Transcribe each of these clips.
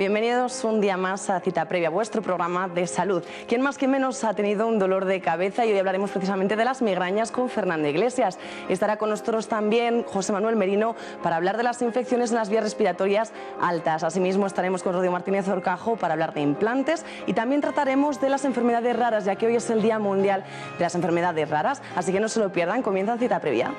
Bienvenidos un día más a Cita Previa, vuestro programa de salud. ¿Quién más que menos ha tenido un dolor de cabeza? Y hoy hablaremos precisamente de las migrañas con Fernando Iglesias. Estará con nosotros también José Manuel Merino para hablar de las infecciones en las vías respiratorias altas. Asimismo estaremos con Rodrigo Martínez Orcajo para hablar de implantes y también trataremos de las enfermedades raras, ya que hoy es el Día Mundial de las Enfermedades Raras. Así que no se lo pierdan, comienza Cita Previa.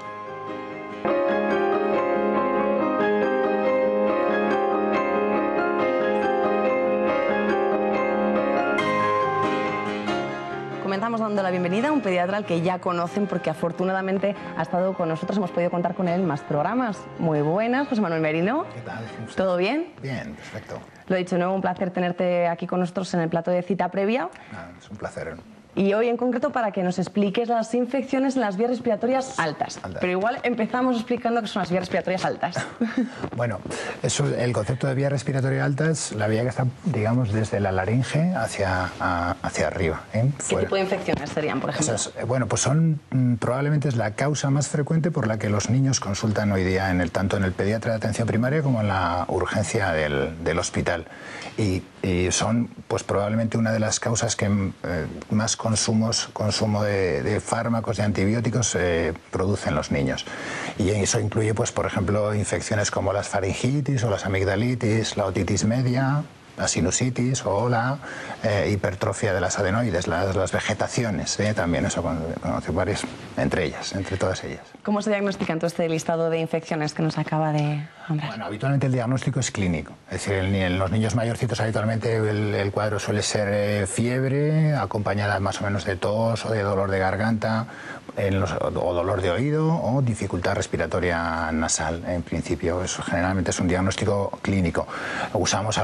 Comenzamos dando la bienvenida a un pediatra al que ya conocen porque afortunadamente ha estado con nosotros, hemos podido contar con él en más programas. Muy buenas, José Manuel Merino. ¿Qué tal? ¿Todo bien? Bien, perfecto. Lo dicho, ¿no? Un placer tenerte aquí con nosotros en el plato de Cita Previa. Es un placer. Y hoy en concreto para que nos expliques las infecciones en las vías respiratorias altas. Pero igual empezamos explicando qué son las vías respiratorias altas. Bueno, el concepto de vía respiratoria alta es la vía que está, digamos, desde la laringe hacia arriba. ¿Qué tipo de infecciones serían, por ejemplo? Bueno, pues probablemente es la causa más frecuente por la que los niños consultan hoy día tanto en el pediatra de atención primaria como en la urgencia del hospital. Y son pues probablemente una de las causas que más consumo de fármacos y antibióticos producen los niños. Y eso incluye, pues, por ejemplo, infecciones como las faringitis o las amigdalitis, la otitis media, la sinusitis o la hipertrofia de las adenoides, las vegetaciones, también eso conoce varias, entre todas ellas. ¿Cómo se diagnostica entonces este listado de infecciones que nos acaba de nombrar? Bueno, habitualmente el diagnóstico es clínico, es decir, en los niños mayorcitos habitualmente el cuadro suele ser fiebre, acompañada más o menos de tos o de dolor de garganta, o dolor de oído o dificultad respiratoria nasal. En principio, eso generalmente es un diagnóstico clínico. Usamos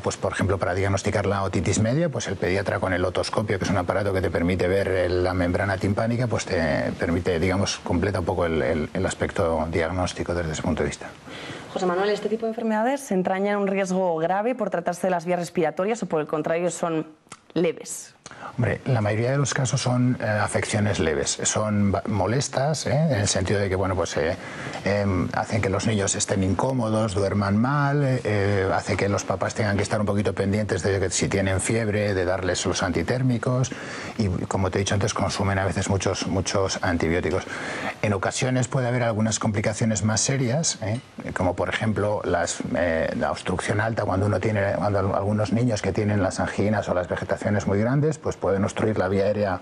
pues por ejemplo, para diagnosticar la otitis media, pues el pediatra con el otoscopio, que es un aparato que te permite ver la membrana timpánica, pues te permite, digamos, completa un poco el aspecto diagnóstico desde ese punto de vista. José Manuel, ¿este tipo de enfermedades entrañan un riesgo grave por tratarse de las vías respiratorias o por el contrario son leves? Hombre, la mayoría de los casos son afecciones leves, son molestas, en el sentido de que, bueno, pues hacen que los niños estén incómodos, duerman mal, hace que los papás tengan que estar un poquito pendientes de que si tienen fiebre, de darles los antitérmicos y, como te he dicho antes, consumen a veces muchos antibióticos. En ocasiones puede haber algunas complicaciones más serias, como por ejemplo la obstrucción alta, cuando algunos niños que tienen las anginas o las vegetaciones muy grandes, pues pueden obstruir la vía aérea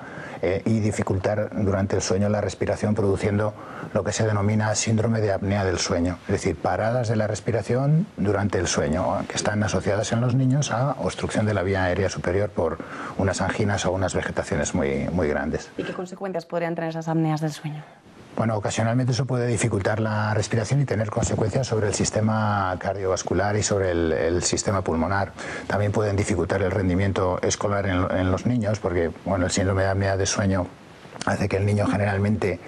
y dificultar durante el sueño la respiración, produciendo lo que se denomina síndrome de apnea del sueño, es decir, paradas de la respiración durante el sueño, que están asociadas en los niños a obstrucción de la vía aérea superior por unas anginas o unas vegetaciones muy grandes. ¿Y qué consecuencias podrían tener esas apneas del sueño? Bueno, ocasionalmente eso puede dificultar la respiración y tener consecuencias sobre el sistema cardiovascular y sobre el sistema pulmonar. También pueden dificultar el rendimiento escolar en los niños, porque bueno, el síndrome de apnea de sueño hace que el niño generalmente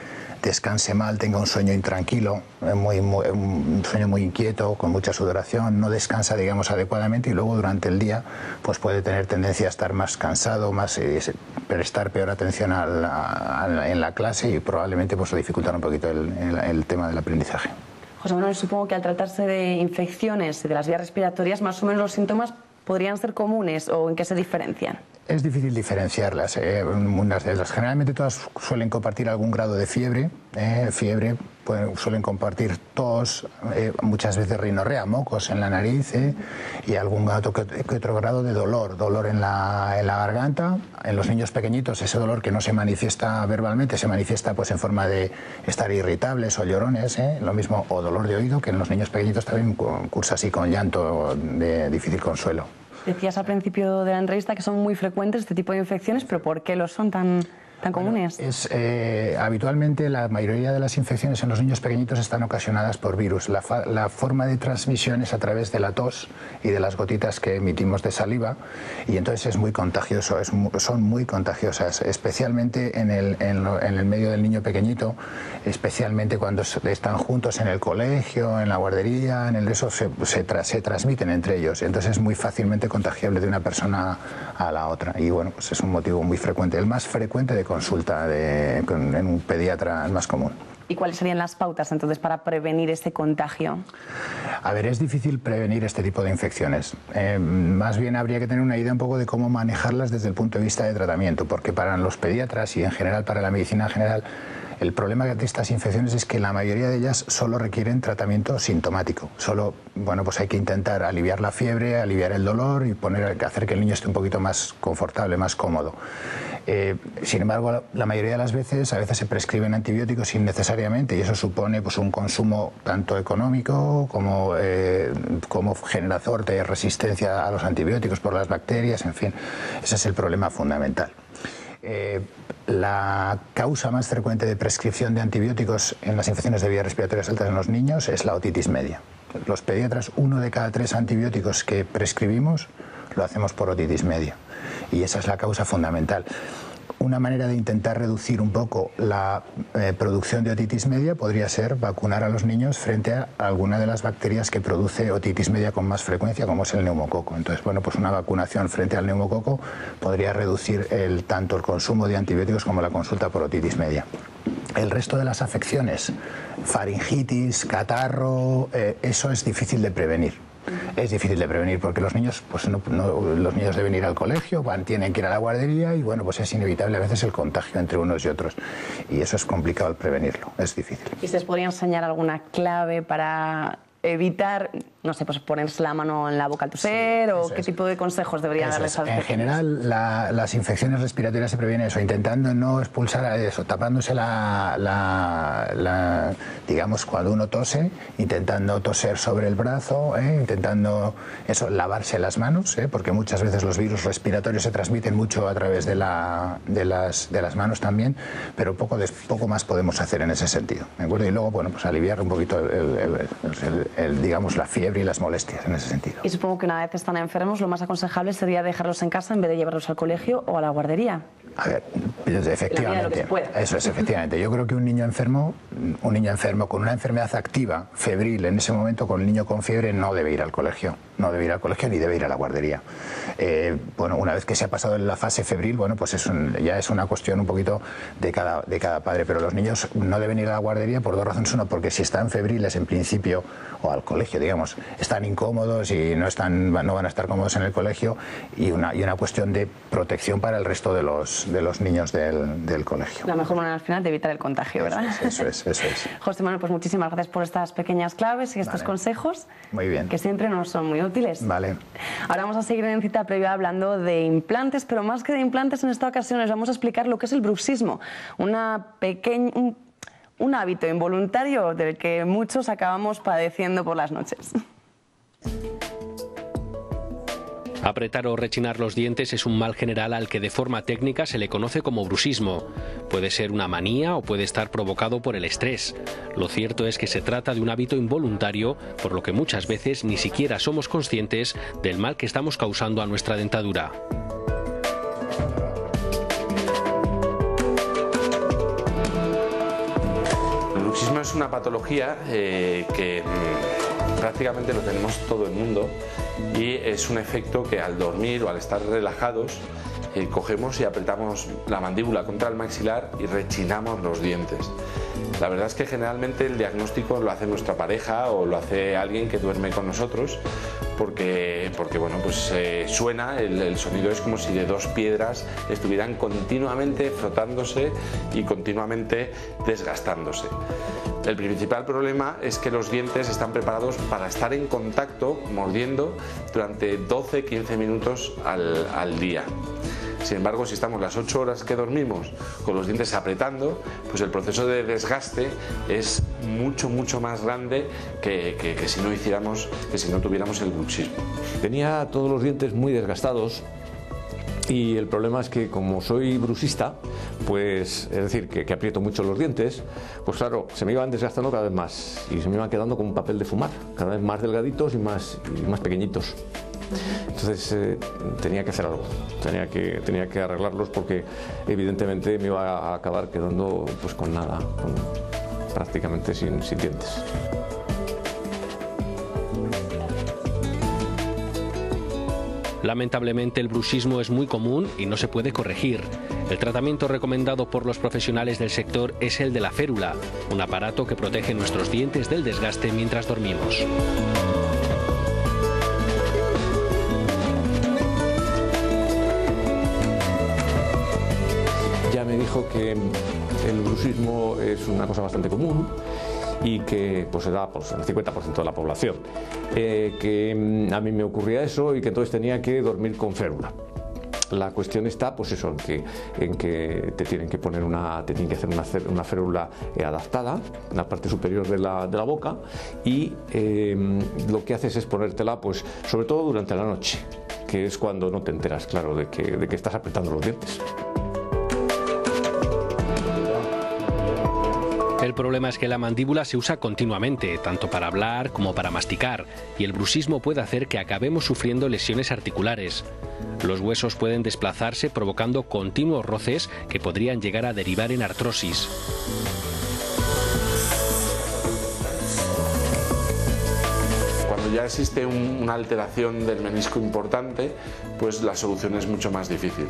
descanse mal, tenga un sueño intranquilo, un sueño muy inquieto, con mucha sudoración, no descansa, digamos, adecuadamente, y luego durante el día pues puede tener tendencia a estar más cansado, prestar peor atención en la clase y probablemente pues dificultar un poquito el tema del aprendizaje. José Manuel, supongo que al tratarse de infecciones de las vías respiratorias, más o menos los síntomas podrían ser comunes, ¿o en qué se diferencian? Es difícil diferenciarlas. Generalmente todas suelen compartir algún grado de fiebre. Suelen compartir tos, muchas veces rinorrea, mocos en la nariz, y algún que otro grado de dolor en la garganta. En los niños pequeñitos ese dolor que no se manifiesta verbalmente se manifiesta pues en forma de estar irritables o llorones, lo mismo, o dolor de oído, que en los niños pequeñitos también cursa así con llanto de difícil consuelo. Decías al principio de la entrevista que son muy frecuentes este tipo de infecciones, pero ¿por qué lo son tan comunes? Habitualmente la mayoría de las infecciones en los niños pequeñitos están ocasionadas por virus. La forma de transmisión es a través de la tos y de las gotitas que emitimos de saliva, y entonces es muy contagioso, son muy contagiosas, especialmente en el medio del niño pequeñito, especialmente cuando están juntos en el colegio, en la guardería, se transmiten entre ellos, entonces es muy fácilmente contagiable de una persona a la otra, y bueno, pues es un motivo muy frecuente, el más frecuente de consulta en un pediatra es más común. ¿Y cuáles serían las pautas entonces para prevenir este contagio? A ver, es difícil prevenir este tipo de infecciones. Más bien habría que tener una idea un poco de cómo manejarlas desde el punto de vista de tratamiento, porque para los pediatras y en general para la medicina en general, el problema de estas infecciones es que la mayoría de ellas solo requieren tratamiento sintomático. Solo, bueno, pues hay que intentar aliviar la fiebre, aliviar el dolor y hacer que el niño esté un poquito más confortable, más cómodo. Sin embargo, la mayoría de las veces, a veces se prescriben antibióticos innecesariamente y eso supone pues un consumo tanto económico como generador de resistencia a los antibióticos por las bacterias, en fin, ese es el problema fundamental. La causa más frecuente de prescripción de antibióticos en las infecciones de vías respiratorias altas en los niños es la otitis media. Los pediatras, 1 de cada 3 antibióticos que prescribimos lo hacemos por otitis media y esa es la causa fundamental. Una manera de intentar reducir un poco la producción de otitis media podría ser vacunar a los niños frente a alguna de las bacterias que produce otitis media con más frecuencia, como es el neumococo. Entonces, bueno, pues una vacunación frente al neumococo podría reducir tanto el consumo de antibióticos como la consulta por otitis media. El resto de las afecciones, faringitis, catarro, eso es difícil de prevenir. Es difícil de prevenir porque los niños, pues los niños deben ir al colegio, tienen que ir a la guardería y bueno, pues es inevitable a veces el contagio entre unos y otros y eso es complicado prevenirlo, es difícil. ¿Y ustedes podrían enseñar alguna clave para evitar, no sé, pues ponerse la mano en la boca al toser o qué tipo de consejos deberían darles a los pequeños? En general, las infecciones respiratorias se previenen eso, intentando no expulsar eso, tapándose digamos, cuando uno tose, intentando toser sobre el brazo, intentando eso, lavarse las manos, porque muchas veces los virus respiratorios se transmiten mucho a través de las manos también, pero poco más podemos hacer en ese sentido, ¿de acuerdo? Y luego, bueno, pues aliviar un poquito digamos, la fiebre y las molestias en ese sentido. Y supongo que una vez están enfermos, lo más aconsejable sería dejarlos en casa en vez de llevarlos al colegio o a la guardería. A ver, efectivamente, eso es, efectivamente. Yo creo que un niño enfermo con una enfermedad activa, febril, en ese momento con el niño con fiebre, no debe ir al colegio. No debe ir al colegio ni debe ir a la guardería. Bueno, una vez que se ha pasado en la fase febril, bueno, pues ya es una cuestión un poquito de cada padre. Pero los niños no deben ir a la guardería por 2 razones. Uno, porque si están febriles en principio, o al colegio, digamos, están incómodos y no van a estar cómodos en el colegio, y una cuestión de protección para el resto de los niños del colegio. La mejor manera al final de evitar el contagio, ¿verdad? Eso es. José Manuel, pues muchísimas gracias por estas pequeñas claves y estos consejos. Muy bien. Que siempre nos son muy útiles. Vale. Ahora vamos a seguir en Cita Previa hablando de implantes, pero más que de implantes en esta ocasión les vamos a explicar lo que es el bruxismo, un hábito involuntario del que muchos acabamos padeciendo por las noches. Apretar o rechinar los dientes es un mal general al que de forma técnica se le conoce como bruxismo. Puede ser una manía o puede estar provocado por el estrés. Lo cierto es que se trata de un hábito involuntario, por lo que muchas veces ni siquiera somos conscientes del mal que estamos causando a nuestra dentadura. El bruxismo es una patología que prácticamente lo tenemos todo el mundo y es un efecto que al dormir o al estar relajados cogemos y apretamos la mandíbula contra el maxilar y rechinamos los dientes. La verdad es que generalmente el diagnóstico lo hace nuestra pareja o lo hace alguien que duerme con nosotros porque bueno, pues suena, el sonido es como si de 2 piedras estuvieran continuamente frotándose y continuamente desgastándose. El principal problema es que los dientes están preparados para estar en contacto, mordiendo, durante 12-15 minutos al día. Sin embargo, si estamos las 8 horas que dormimos con los dientes apretando, pues el proceso de desgaste es mucho más grande que si no tuviéramos el bruxismo. Tenía todos los dientes muy desgastados. Y el problema es que como soy bruxista, pues es decir, que aprieto mucho los dientes, pues claro, se me iban desgastando cada vez más y se me iban quedando como un papel de fumar, cada vez más delgaditos y más pequeñitos. Entonces tenía que hacer algo, tenía que arreglarlos porque evidentemente me iba a acabar quedando pues con nada, prácticamente sin dientes. Lamentablemente el bruxismo es muy común y no se puede corregir. El tratamiento recomendado por los profesionales del sector es el de la férula, un aparato que protege nuestros dientes del desgaste mientras dormimos. Ya me dijo que el bruxismo es una cosa bastante común y que pues se da pues, el 50% de la población, que a mí me ocurría eso y que entonces tenía que dormir con férula. La cuestión está, pues eso, en que te tienen que poner te tienen que hacer una férula adaptada en la parte superior de la boca y lo que haces es ponértela, pues sobre todo durante la noche, que es cuando no te enteras, claro, de que estás apretando los dientes. El problema es que la mandíbula se usa continuamente, tanto para hablar como para masticar, y el bruxismo puede hacer que acabemos sufriendo lesiones articulares. Los huesos pueden desplazarse provocando continuos roces que podrían llegar a derivar en artrosis. Cuando ya existe una alteración del menisco importante, pues la solución es mucho más difícil.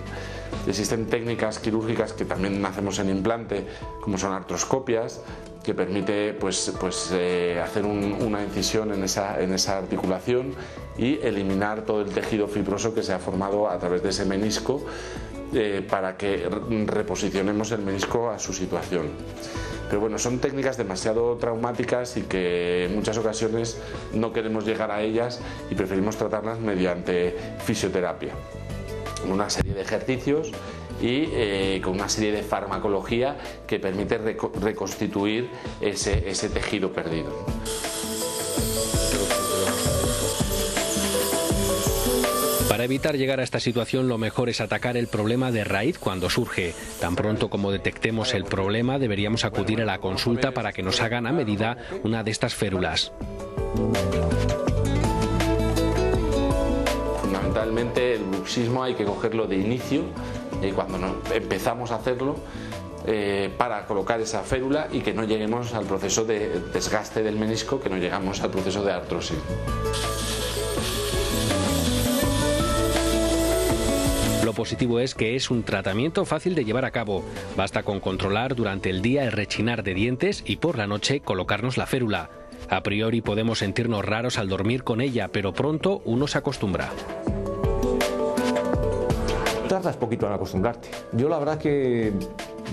Existen técnicas quirúrgicas que también hacemos en implante, como son artroscopias, que permite hacer una incisión en esa articulación y eliminar todo el tejido fibroso que se ha formado a través de ese menisco para que reposicionemos el menisco a su situación. Pero bueno, son técnicas demasiado traumáticas y que en muchas ocasiones no queremos llegar a ellas y preferimos tratarlas mediante fisioterapia, con una serie de ejercicios y con una serie de farmacología que permite reconstituir ese tejido perdido. Para evitar llegar a esta situación, lo mejor es atacar el problema de raíz cuando surge. Tan pronto como detectemos el problema, deberíamos acudir a la consulta para que nos hagan a medida una de estas férulas. Fundamentalmente el bruxismo hay que cogerlo de inicio, cuando empezamos a hacerlo, para colocar esa férula y que no lleguemos al proceso de desgaste del menisco, que no llegamos al proceso de artrosis. Lo positivo es que es un tratamiento fácil de llevar a cabo. Basta con controlar durante el día el rechinar de dientes y por la noche colocarnos la férula. A priori podemos sentirnos raros al dormir con ella, pero pronto uno se acostumbra. Tardas poquito en acostumbrarte. Yo la verdad que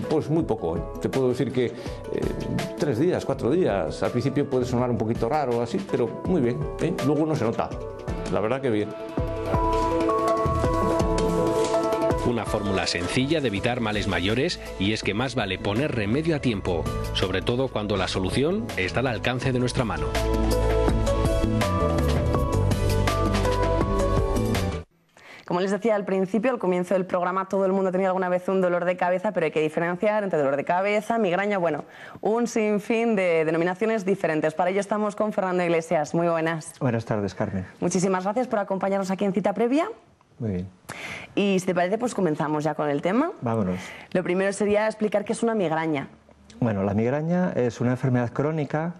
pues muy poco, ¿eh? Te puedo decir que 3 días, 4 días. Al principio puede sonar un poquito raro así, pero muy bien, ¿eh? Luego no se nota. La verdad que bien. Una fórmula sencilla de evitar males mayores, y es que más vale poner remedio a tiempo, sobre todo cuando la solución está al alcance de nuestra mano. Como les decía al principio, al comienzo del programa, todo el mundo tenía alguna vez un dolor de cabeza, pero hay que diferenciar entre dolor de cabeza, migraña, bueno, un sinfín de denominaciones diferentes. Para ello estamos con Fernando Iglesias. Muy buenas. Buenas tardes, Carmen. Muchísimas gracias por acompañarnos aquí en Cita Previa. Muy bien. Y si te parece, pues comenzamos ya con el tema. Vámonos. Lo primero sería explicar qué es una migraña. Bueno, la migraña es una enfermedad crónica,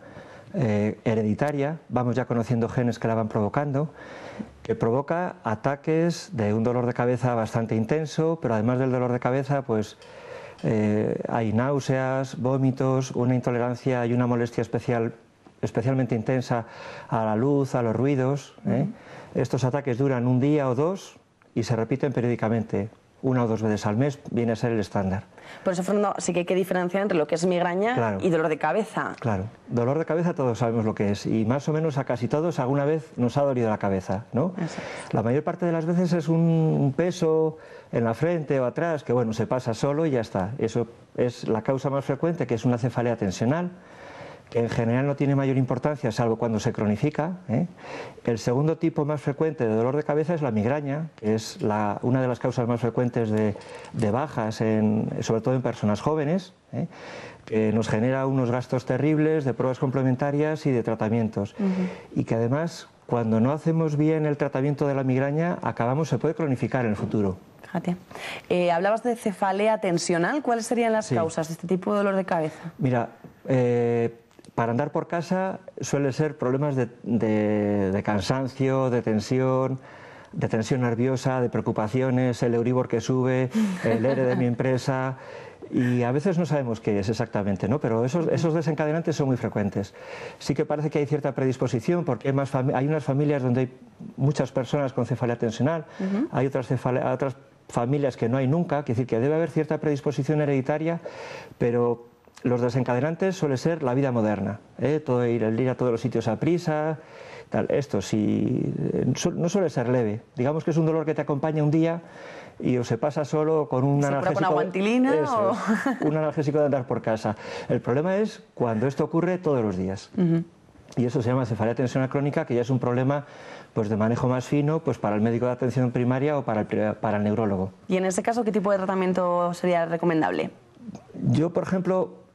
hereditaria, vamos ya conociendo genes que la van provocando, que provoca ataques de un dolor de cabeza bastante intenso, pero además del dolor de cabeza, pues hay náuseas, vómitos, una intolerancia y una molestia especialmente intensa a la luz, a los ruidos. Estos ataques duran un día o dos y se repiten periódicamente. 1 o 2 veces al mes viene a ser el estándar. Por eso, Fernando, sí que hay que diferenciar entre lo que es migraña y dolor de cabeza. Claro, dolor de cabeza todos sabemos lo que es y más o menos a casi todos alguna vez nos ha dolido la cabeza, ¿no? La mayor parte de las veces es un peso en la frente o atrás que, bueno, se pasa solo y ya está. Eso es la causa más frecuente, que es una cefalea tensional, que en general no tiene mayor importancia, salvo cuando se cronifica. El segundo tipo más frecuente de dolor de cabeza es la migraña, que es una de las causas más frecuentes de bajas, sobre todo en personas jóvenes, que nos genera unos gastos terribles de pruebas complementarias y de tratamientos. Y que además, cuando no hacemos bien el tratamiento de la migraña, se puede cronificar en el futuro. Fíjate. Hablabas de cefalea tensional. ¿Cuáles serían las causas de este tipo de dolor de cabeza? Mira, para andar por casa suele ser problemas de cansancio, de tensión, de tensión nerviosa, de preocupaciones, el Euribor que sube, el ERE de mi empresa, y a veces no sabemos qué es exactamente, ¿no? Pero esos desencadenantes son muy frecuentes. Sí que parece que hay cierta predisposición, porque hay unas familias donde hay muchas personas con cefalea tensional, hay otras familias que no hay nunca, quiere decir que debe haber cierta predisposición hereditaria, pero los desencadenantes suele ser la vida moderna, todo ir a todos los sitios a prisa, tal. Esto sí, no suele ser leve, digamos que es un dolor que te acompaña un día y o se pasa solo con un analgésico, con aguantilina un analgésico de andar por casa. El problema es cuando esto ocurre todos los días. Y eso se llama cefalea tensional crónica, que ya es un problema pues de manejo más fino pues para el médico de atención primaria o para el neurólogo. ¿Y en ese caso qué tipo de tratamiento sería recomendable? Yo, por ejemplo,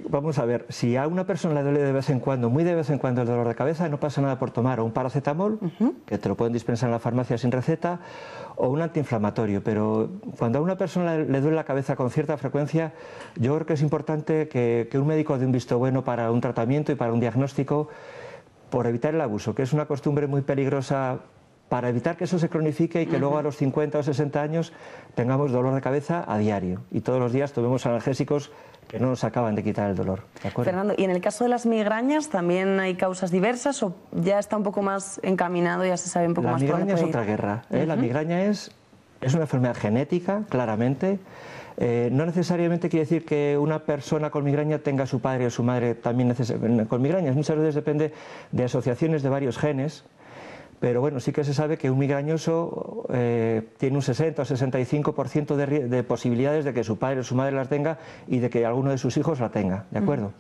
vamos a ver, si a una persona le duele de vez en cuando, muy de vez en cuando el dolor de cabeza, no pasa nada por tomar o un paracetamol, que te lo pueden dispensar en la farmacia sin receta, o un antiinflamatorio, pero cuando a una persona le duele la cabeza con cierta frecuencia, yo creo que es importante que un médico dé un visto bueno para un tratamiento y para un diagnóstico, por evitar el abuso, que es una costumbre muy peligrosa, para evitar que eso se cronifique y que luego a los 50 o 60 años tengamos dolor de cabeza a diario y todos los días tomemos analgésicos que no nos acaban de quitar el dolor. ¿De acuerdo? Fernando, ¿y en el caso de las migrañas también hay causas diversas o ya está un poco más encaminado, ya se sabe un poco más por dónde dónde puede ir? La migraña es otra guerra. La migraña es una enfermedad genética, claramente. No necesariamente quiere decir que una persona con migraña tenga a su padre o su madre también con migrañas. Muchas veces depende de asociaciones de varios genes. Pero bueno, sí que se sabe que un migrañoso tiene un 60 o 65% de posibilidades de que su padre o su madre las tenga y de que alguno de sus hijos la tenga, ¿de acuerdo?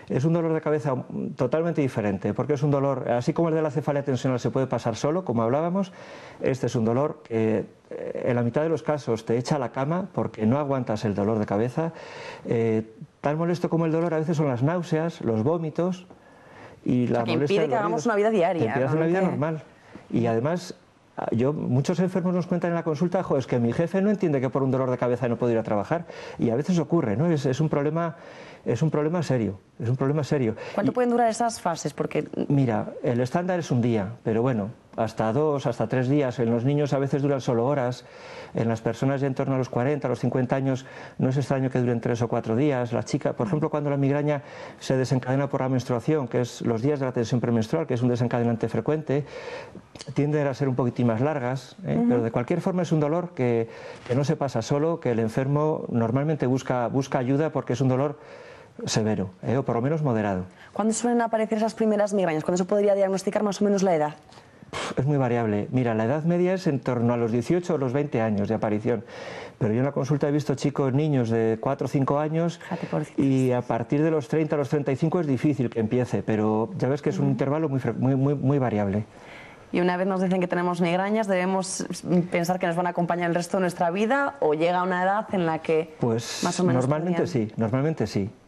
Es un dolor de cabeza totalmente diferente, porque es un dolor, así como el de la cefalea tensional se puede pasar solo, como hablábamos, este es un dolor que en la mitad de los casos te echa a la cama porque no aguantas el dolor de cabeza. Tan molesto como el dolor a veces son las náuseas, los vómitos y la molestia. Que impide que hagamos una vida diaria. Que impide hacer una vida normal. Y además, muchos enfermos nos cuentan en la consulta, es que mi jefe no entiende que por un dolor de cabeza no puedo ir a trabajar. Y a veces ocurre, ¿no? Es un problema serio, es un problema serio. ¿Cuánto pueden durar esas fases? Porque mira, el estándar es un día, pero bueno, hasta 2, hasta 3 días. En los niños a veces duran solo horas. En las personas ya en torno a los 40, a los 50 años, no es extraño que duren 3 o 4 días. Las chicas, por ejemplo, cuando la migraña se desencadena por la menstruación, que es los días de la tensión premenstrual, que es un desencadenante frecuente, tienden a ser un poquitín más largas, pero de cualquier forma es un dolor que no se pasa solo, que el enfermo normalmente busca ayuda porque es un dolor severo, o por lo menos moderado. ¿Cuándo suelen aparecer esas primeras migrañas? ¿Cuándo se podría diagnosticar más o menos la edad? Es muy variable. Mira, la edad media es en torno a los 18 o los 20 años de aparición. Pero yo en la consulta he visto niños de 4 o 5 años y a partir de los 30 a los 35 es difícil que empiece, pero ya ves que es un intervalo muy variable. Y una vez nos dicen que tenemos migrañas, ¿debemos pensar que nos van a acompañar el resto de nuestra vida o llega a una edad en la que pues más o menos normalmente sí.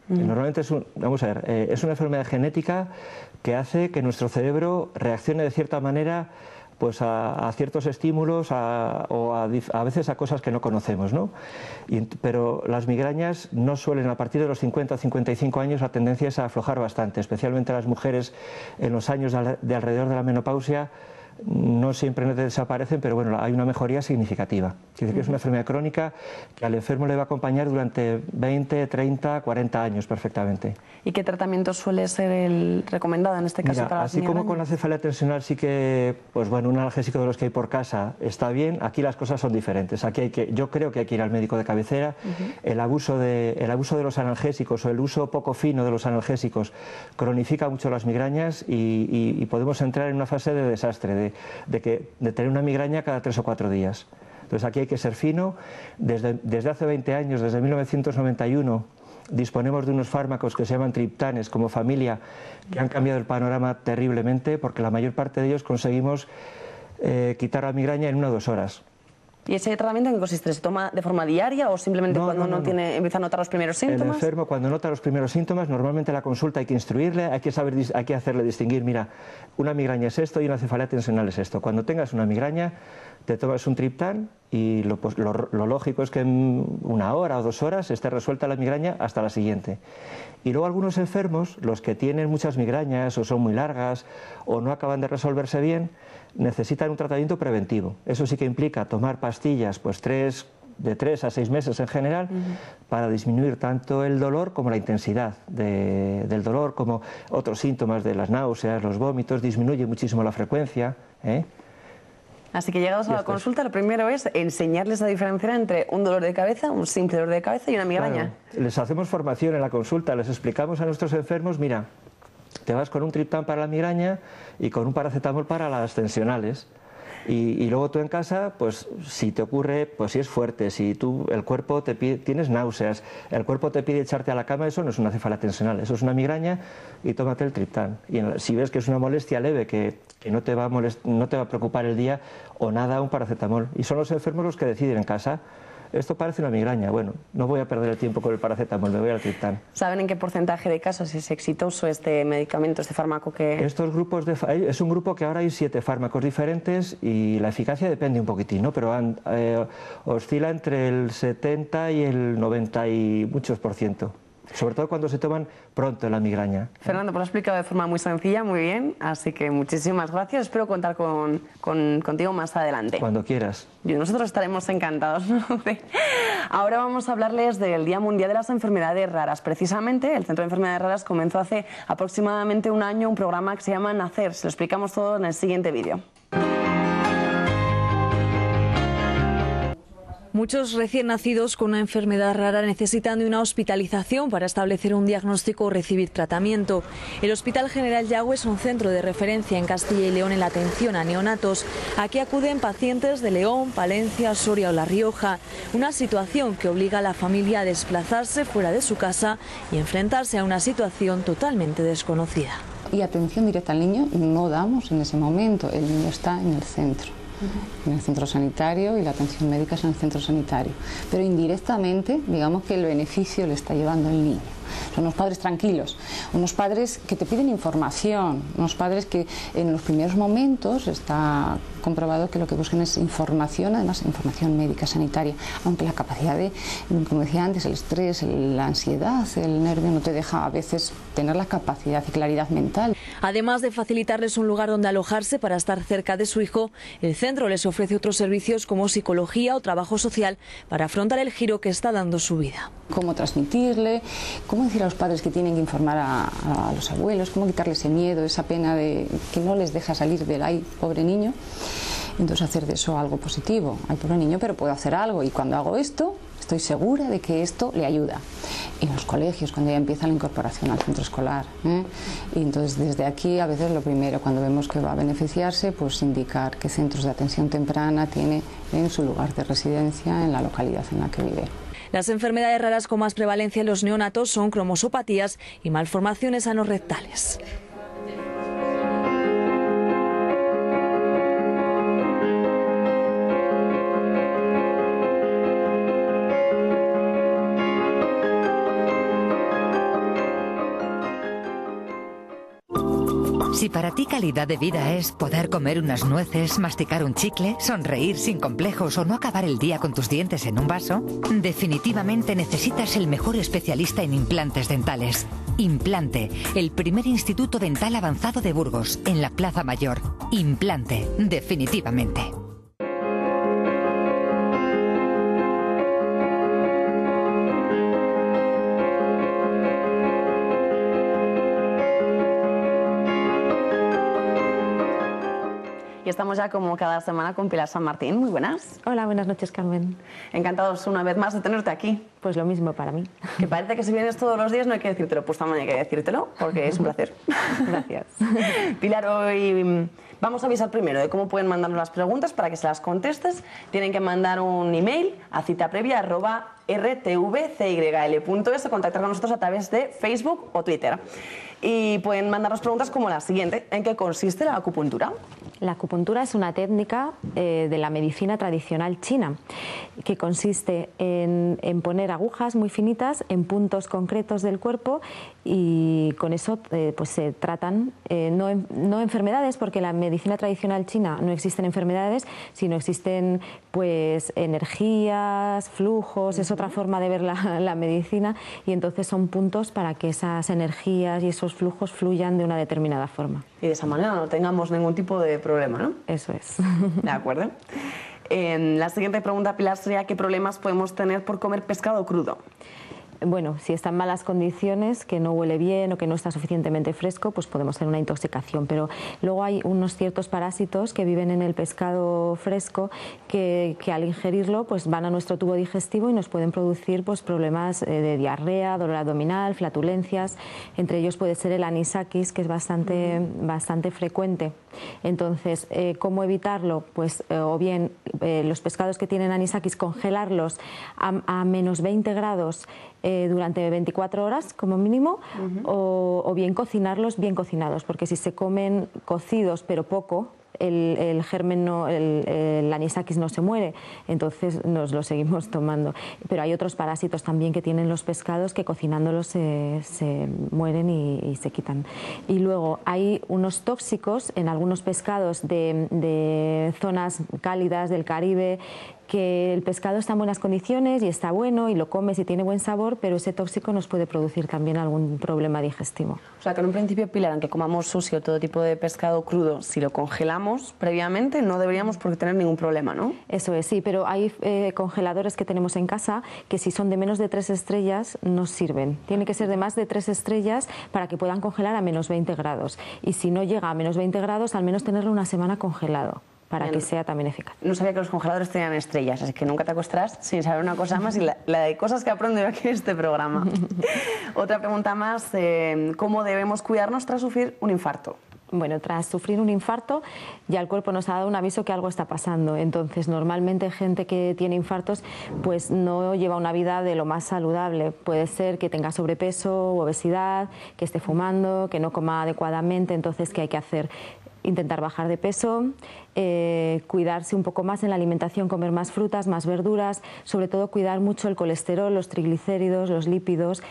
Normalmente es es una enfermedad genética que hace que nuestro cerebro reaccione de cierta manera pues a ciertos estímulos o a veces a cosas que no conocemos, ¿no? Pero las migrañas no suelen, a partir de los 50 o 55 años, la tendencia es a aflojar bastante, especialmente las mujeres en los años de alrededor de la menopausia. No siempre desaparecen, pero bueno, hay una mejoría significativa. Quiere decir que es una enfermedad crónica que al enfermo le va a acompañar durante 20, 30, 40 años perfectamente. ¿Y qué tratamiento suele ser el recomendado en este caso? Mira, para las así migrañas? como con la cefalea tensional sí que, pues bueno, un analgésico de los que hay por casa está bien, aquí las cosas son diferentes. Aquí yo creo que hay que ir al médico de cabecera. El abuso de los analgésicos o el uso poco fino de los analgésicos cronifica mucho las migrañas y podemos entrar en una fase de desastre, de tener una migraña cada 3 o 4 días. Entonces aquí hay que ser fino. Desde hace 20 años, desde 1991, disponemos de unos fármacos que se llaman triptanes como familia, que han cambiado el panorama terriblemente, porque la mayor parte de ellos conseguimos quitar la migraña en 1 o 2 horas. ¿Y ese tratamiento en qué consiste? ¿Se toma de forma diaria o simplemente cuando uno empieza a notar los primeros síntomas? El enfermo, cuando nota los primeros síntomas, normalmente la consulta hay que instruirle, hay que hacerle distinguir, mira, una migraña es esto y una cefalea tensional es esto. Cuando tengas una migraña, te tomas un triptán y lo lógico es que en 1 hora o 2 horas esté resuelta la migraña hasta la siguiente. Y luego algunos enfermos, los que tienen muchas migrañas o son muy largas o no acaban de resolverse bien, necesitan un tratamiento preventivo. Eso sí que implica tomar pastillas pues de 3 a 6 meses en general, para disminuir tanto el dolor como la intensidad del dolor, como otros síntomas de las náuseas, los vómitos, disminuye muchísimo la frecuencia. Así que llegados a la consulta, lo primero es enseñarles a diferenciar entre un dolor de cabeza, un simple dolor de cabeza y una migraña. Claro, les hacemos formación en la consulta, les explicamos a nuestros enfermos, mira, te vas con un triptán para la migraña y con un paracetamol para las tensionales. Y luego tú en casa, pues si te ocurre, pues si es fuerte, si el cuerpo te pide, tienes náuseas, el cuerpo te pide echarte a la cama, eso no es una cefalea tensional, eso es una migraña y tómate el triptán. Y si ves que es una molestia leve, que no te va a preocupar el día o nada, un paracetamol. Y son los enfermos los que deciden en casa. Esto parece una migraña, bueno, no voy a perder el tiempo con el paracetamol, me voy al triptán. ¿Saben en qué porcentaje de casos es exitoso este medicamento, este fármaco que...? Estos grupos es un grupo que ahora hay 7 fármacos diferentes y la eficacia depende un poquitín, ¿no? Pero oscila entre el 70 y el 90 y muchos %. Sobre todo cuando se toman pronto la migraña. Fernando, pues lo has explicado de forma muy sencilla, muy bien, así que muchísimas gracias. Espero contar contigo más adelante. Cuando quieras. Y nosotros estaremos encantados, ¿no? Ahora vamos a hablarles del Día Mundial de las Enfermedades Raras. Precisamente, el Centro de Enfermedades Raras comenzó hace aproximadamente 1 año un programa que se llama Nacer. Se lo explicamos todo en el siguiente vídeo. Muchos recién nacidos con una enfermedad rara necesitan de una hospitalización para establecer un diagnóstico o recibir tratamiento. El Hospital General Yagüe es un centro de referencia en Castilla y León en la atención a neonatos. Aquí acuden pacientes de León, Palencia, Soria o La Rioja. Una situación que obliga a la familia a desplazarse fuera de su casa y enfrentarse a una situación totalmente desconocida. Y atención directa al niño no damos en ese momento, el niño está en el centro. En el centro sanitario y la atención médica es en el centro sanitario, pero indirectamente digamos que el beneficio le está llevando el niño. Son unos padres tranquilos, unos padres que te piden información, unos padres que en los primeros momentos está comprobado que lo que buscan es información, además información médica, sanitaria, aunque la capacidad de, como decía antes, el estrés, la ansiedad, el nervio no te deja a veces tener la capacidad y claridad mental. Además de facilitarles un lugar donde alojarse para estar cerca de su hijo, el centro les ofrece otros servicios como psicología o trabajo social para afrontar el giro que está dando su vida. Cómo transmitirle, cómo decir a los padres que tienen que informar a los abuelos, cómo quitarle ese miedo, esa pena de que no les deja salir del ay, pobre niño. Entonces hacer de eso algo positivo. Ay, pobre niño, pero puedo hacer algo y cuando hago esto estoy segura de que esto le ayuda. En los colegios, cuando ya empieza la incorporación al centro escolar. Y entonces desde aquí a veces lo primero, cuando vemos que va a beneficiarse, pues indicar qué centros de atención temprana tiene en su lugar de residencia, en la localidad en la que vive. Las enfermedades raras con más prevalencia en los neonatos son cromosopatías y malformaciones anorrectales. Si para ti calidad de vida es poder comer unas nueces, masticar un chicle, sonreír sin complejos o no acabar el día con tus dientes en un vaso, definitivamente necesitas el mejor especialista en implantes dentales. Implante, el primer instituto dental avanzado de Burgos, en la Plaza Mayor. Implante, definitivamente. Y estamos ya como cada semana con Pilar San Martín. Muy buenas. Hola, buenas noches, Carmen. Encantados una vez más de tenerte aquí. Pues lo mismo para mí. Que parece que si vienes todos los días no hay que decírtelo, pues también hay que decírtelo, porque es un placer. Gracias. Pilar, hoy vamos a avisar primero de cómo pueden mandarnos las preguntas para que se las contestes. Tienen que mandar un email a citaprevia@rtvcyl.es o contactar con nosotros a través de Facebook o Twitter. Y pueden mandarnos preguntas como la siguiente: ¿en qué consiste la acupuntura? La acupuntura es una técnica de la medicina tradicional china que consiste en poner agujas muy finitas en puntos concretos del cuerpo y con eso pues se tratan no enfermedades, porque en la medicina tradicional china no existen enfermedades, sino existen pues energías, flujos, es otra forma de ver la medicina, y entonces son puntos para que esas energías y esos flujos fluyan de una determinada forma. Y de esa manera no tengamos ningún tipo de problema, ¿no? Eso es. De acuerdo. La siguiente pregunta, Pilar, sería ¿qué problemas podemos tener por comer pescado crudo? Bueno, si está en malas condiciones, que no huele bien o que no está suficientemente fresco, pues podemos tener una intoxicación. Pero luego hay unos ciertos parásitos que viven en el pescado fresco que al ingerirlo pues van a nuestro tubo digestivo y nos pueden producir pues problemas de diarrea, dolor abdominal, flatulencias. Entre ellos puede ser el anisakis, que es bastante frecuente. Entonces, ¿cómo evitarlo? Pues o bien los pescados que tienen anisakis, congelarlos a menos 20 grados durante 24 horas como mínimo, o bien cocinarlos bien cocinados, porque si se comen cocidos pero poco, el germen, el anisakis no se muere, entonces nos lo seguimos tomando. Pero hay otros parásitos también que tienen los pescados que cocinándolos se mueren y se quitan. Y luego hay unos tóxicos en algunos pescados de zonas cálidas del Caribe, que el pescado está en buenas condiciones y está bueno y lo comes y tiene buen sabor, pero ese tóxico nos puede producir también algún problema digestivo. O sea que en un principio, Pilar, aunque comamos sushi o todo tipo de pescado crudo, si lo congelamos previamente no deberíamos por qué tener ningún problema, ¿no? Eso es, sí, pero hay congeladores que tenemos en casa que si son de menos de 3 estrellas no sirven. Tiene que ser de más de 3 estrellas para que puedan congelar a menos 20 grados. Y si no llega a menos 20 grados, al menos tenerlo una semana congelado, para que sea también eficaz. No sabía que los congeladores tenían estrellas, así que nunca te acostarás sin saber una cosa más y la de cosas que aprendo yo aquí en este programa. Otra pregunta más, ¿cómo debemos cuidarnos tras sufrir un infarto? Bueno, tras sufrir un infarto ya el cuerpo nos ha dado un aviso que algo está pasando. Entonces, normalmente gente que tiene infartos pues no lleva una vida de lo más saludable. Puede ser que tenga sobrepeso, obesidad, que esté fumando, que no coma adecuadamente. Entonces, ¿qué hay que hacer? Intentar bajar de peso, cuidarse un poco más en la alimentación, comer más frutas, más verduras, sobre todo cuidar mucho el colesterol, los triglicéridos, los lípidos.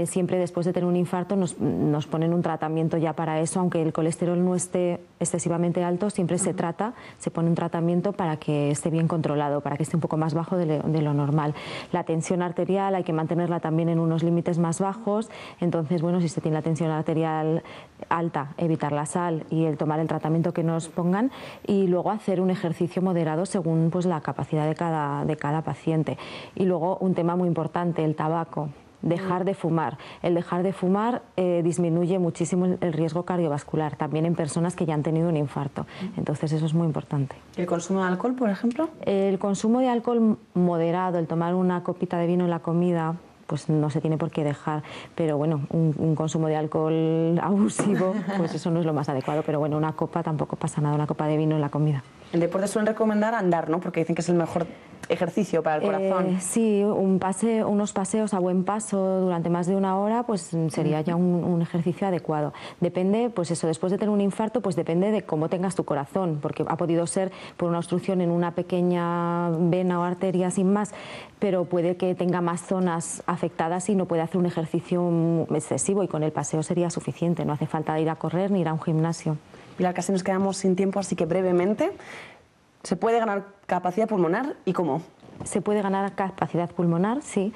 Siempre después de tener un infarto nos ponen un tratamiento ya para eso, aunque el colesterol no esté excesivamente alto, siempre se trata, se pone un tratamiento para que esté bien controlado, para que esté un poco más bajo de lo normal. La tensión arterial hay que mantenerla también en unos límites más bajos. Entonces, bueno, si se tiene la tensión arterial alta, evitar la sal y el tomar el tratamiento que nos pongan, y luego hacer un ejercicio moderado según pues la capacidad de cada paciente. Y luego un tema muy importante, el tabaco. Dejar de fumar. El dejar de fumar disminuye muchísimo el riesgo cardiovascular, también en personas que ya han tenido un infarto. Entonces eso es muy importante. ¿El consumo de alcohol, por ejemplo? El consumo de alcohol moderado, el tomar una copita de vino en la comida, pues no se tiene por qué dejar, pero bueno, un consumo de alcohol abusivo, pues eso no es lo más adecuado, pero bueno, una copa tampoco pasa nada, una copa de vino en la comida. En deporte suelen recomendar andar, ¿no? Porque dicen que es el mejor ejercicio para el corazón. Sí, unos paseos a buen paso durante más de una hora, pues sería ya un ejercicio adecuado. Depende, pues eso, después de tener un infarto, pues depende de cómo tengas tu corazón, porque ha podido ser por una obstrucción en una pequeña vena o arteria sin más, pero puede que tenga más zonas afectadas y no puede hacer un ejercicio excesivo, y con el paseo sería suficiente, no hace falta ir a correr ni ir a un gimnasio. Pilar, casi nos quedamos sin tiempo, así que brevemente, ¿se puede ganar capacidad pulmonar y cómo? Se puede ganar capacidad pulmonar, sí,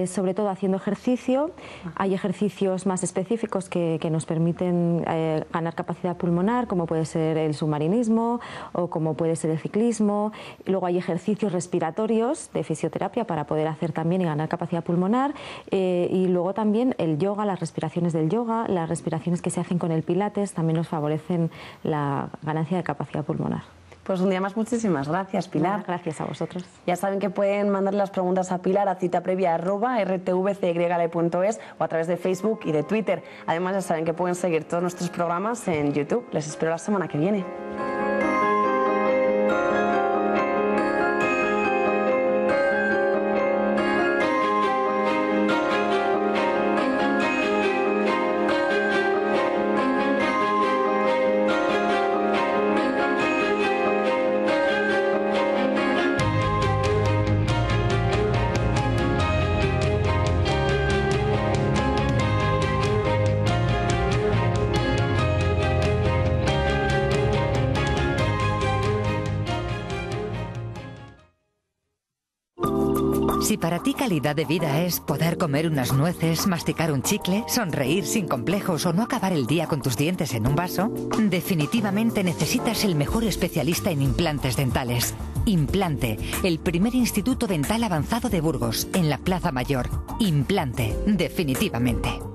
sobre todo haciendo ejercicio. Hay ejercicios más específicos que nos permiten ganar capacidad pulmonar, como puede ser el submarinismo o como puede ser el ciclismo. Luego hay ejercicios respiratorios de fisioterapia para poder hacer también y ganar capacidad pulmonar. Y luego también el yoga, las respiraciones del yoga, las respiraciones que se hacen con el pilates también nos favorecen la ganancia de capacidad pulmonar. Pues un día más, muchísimas gracias, Pilar. Gracias a vosotros. Ya saben que pueden mandarle las preguntas a Pilar a citaprevia@rtvcyl.es o a través de Facebook y de Twitter. Además, ya saben que pueden seguir todos nuestros programas en YouTube. Les espero la semana que viene. Si para ti calidad de vida es poder comer unas nueces, masticar un chicle, sonreír sin complejos o no acabar el día con tus dientes en un vaso, definitivamente necesitas el mejor especialista en implantes dentales. Implante, el primer instituto dental avanzado de Burgos, en la Plaza Mayor. Implante, definitivamente.